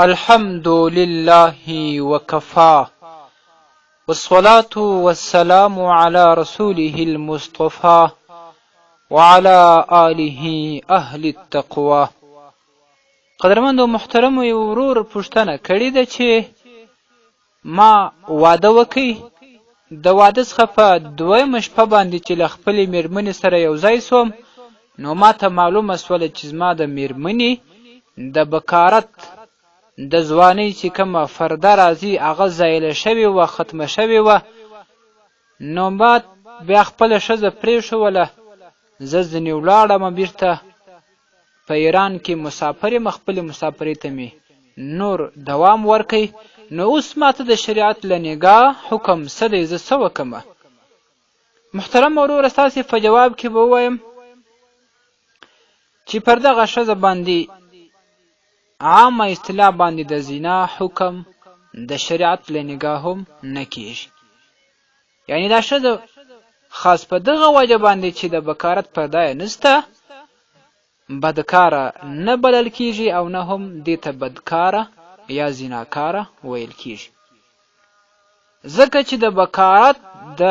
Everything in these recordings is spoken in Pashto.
الحمد لله وكفى والصلاة والسلام على رسوله المصطفى وعلى آله أهل التقوى. قدرمند و محترم یو ورور پوښتنه کړې ده چې ما واده وکړ، د واده څخه په دویمه شپه باندې چې له خپلې میرمنې سره یو ځای سوم، نو ما ته معلومه سوله چې زما د میرمنې د بکارت د ځوانۍ چې کومه فرده راځي هغه زایله شوې وه، ختمه شوې وه. نو ما بیا خپله ښځه پرېښوله، زه ځینې ولاړم بیرته په ایران کې مسافر یم، خپلې مسافرۍ ته مې نور دوام ورکوي. نو اوس ما ته د شریعت له نګاه حکم څه دی، زه څه وکړمه؟ محترم وروره، ستاسې په جواب کې به ووایم چې پر دغه ښځه باندې عامه اصطلاح باندې د زنا حکم د شریعت له نګاه هم نه کېږي. یعنې دا ښځه خاص په دغه وجه باندې چې د بکارت پرده یې نشته بدکاره نه بلل کېږي او نه هم دې ته بدکاره یا زناکاره ویل کېږي، ځکه چې د بکارت د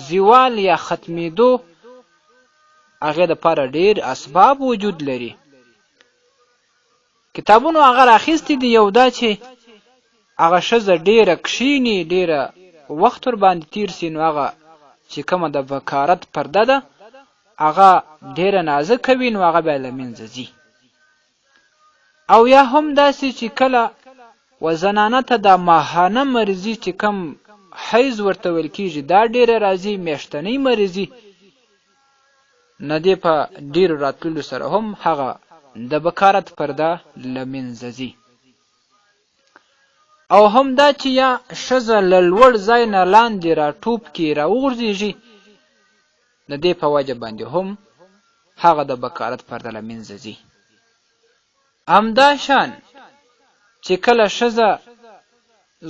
زوال یا ختمېدو هغې دپاره ډېر اسباب وجود لري. کتابونو هغه راخیستی دی، یو دا چې هغه ښځه ډېره کښېني، ډېره وخت ورباندې تېر سي، نو هغه چې کومه د بکارت پرده ده هغه ډېره نازکه وي، نو هغه بیا له منځه ځي. او یا هم داسې چې کله و زنانه ته دا ماهانه مریضي چې کوم حیض ورته ویل کېږي دا ډېره راځي، میاشتنۍ مریضي، نه دې په ډېرو راتللو سره هم هغه د بکارت پرده له منځه ځي. او هم دا چې یا ښځه له لوړ ځای نه لاندې راټوپ کې راوغورځېږي، د دې په وجه باندې هم هغه د بکارت پرده له منځه ځي. همدا شان چې کله ښځه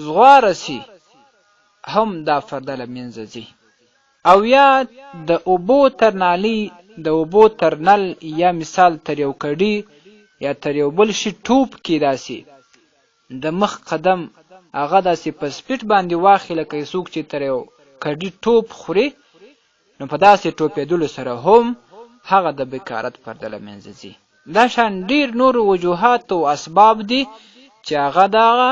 زغواره سي هم دا پرده له منځه ځي. او یا د اوبو تر نالۍ، د اوبو تر نل، یا مثال تر یو کډي یا تر یو بل شي ټوپ کې داسې د مخ قدم هغه داسې په سپیټ باندې واخلي لکه څوک چې تر یو کډي ټوپ خوري، نو په داسې ټوپېدلو سره هم هغه د بکارت پرده له منځه ځي. دا شان ډېر نور وجوهات او اسباب دي چې هغه دغه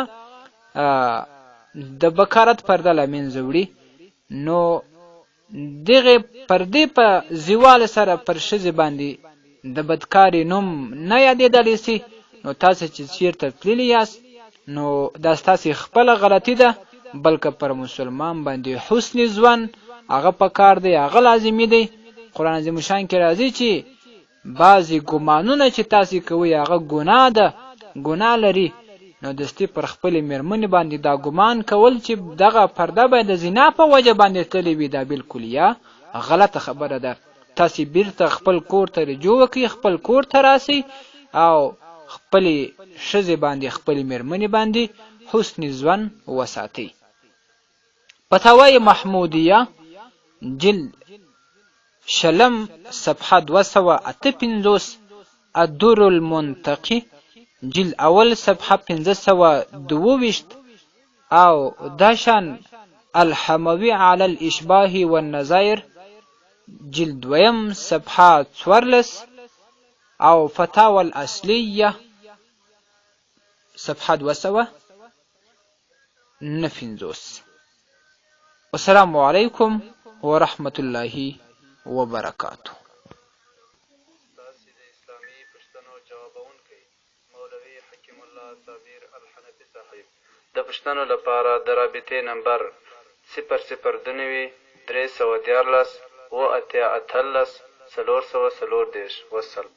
د بکارت پرده له منځه وړي. نو دغې پردې په زوال سره پر ښځې باندې د بدکارې نوم نه یادېدلی سي. نو تاسې چې چېرته تللي یاست نو دا ستاسې خپله غلطي ده، بلکې پر مسلمان باندې حسن ظن هغه پکار دی، هغه لازمي دی. قرآن عظیم شان کې راځي چې بعضې ګمانونه چې تاسې کوئ هغه ګناه ده، ګناه لري. نو دستي پر خپلې میرمنې باندې دا ګمان کول چې دغه پرده باید د زنا په وجه باندې تللی وي، دا بالکل یا غلطه خبره ده. تاسې بیرته خپل کور ته رجوع وکړئ، خپل کور ته راسئ او خپلې ښځې باندې، خپلې میرمنې باندې حسن ظن وساتئ. فتاوی محمودیه جلد شلم صفحه 258، الدر المنتقی جلد اول صفحه 522، او داشان الحموی علی الاشباه والنظائر جلد دویم صفحه 14، او فتاوى الاصلیه صفحه 259. والسلام علیکم ورحمة الله وبرکاته. د پوښتنو لپاره د رابطې نمبر 002 314 78 18 440. والسلام.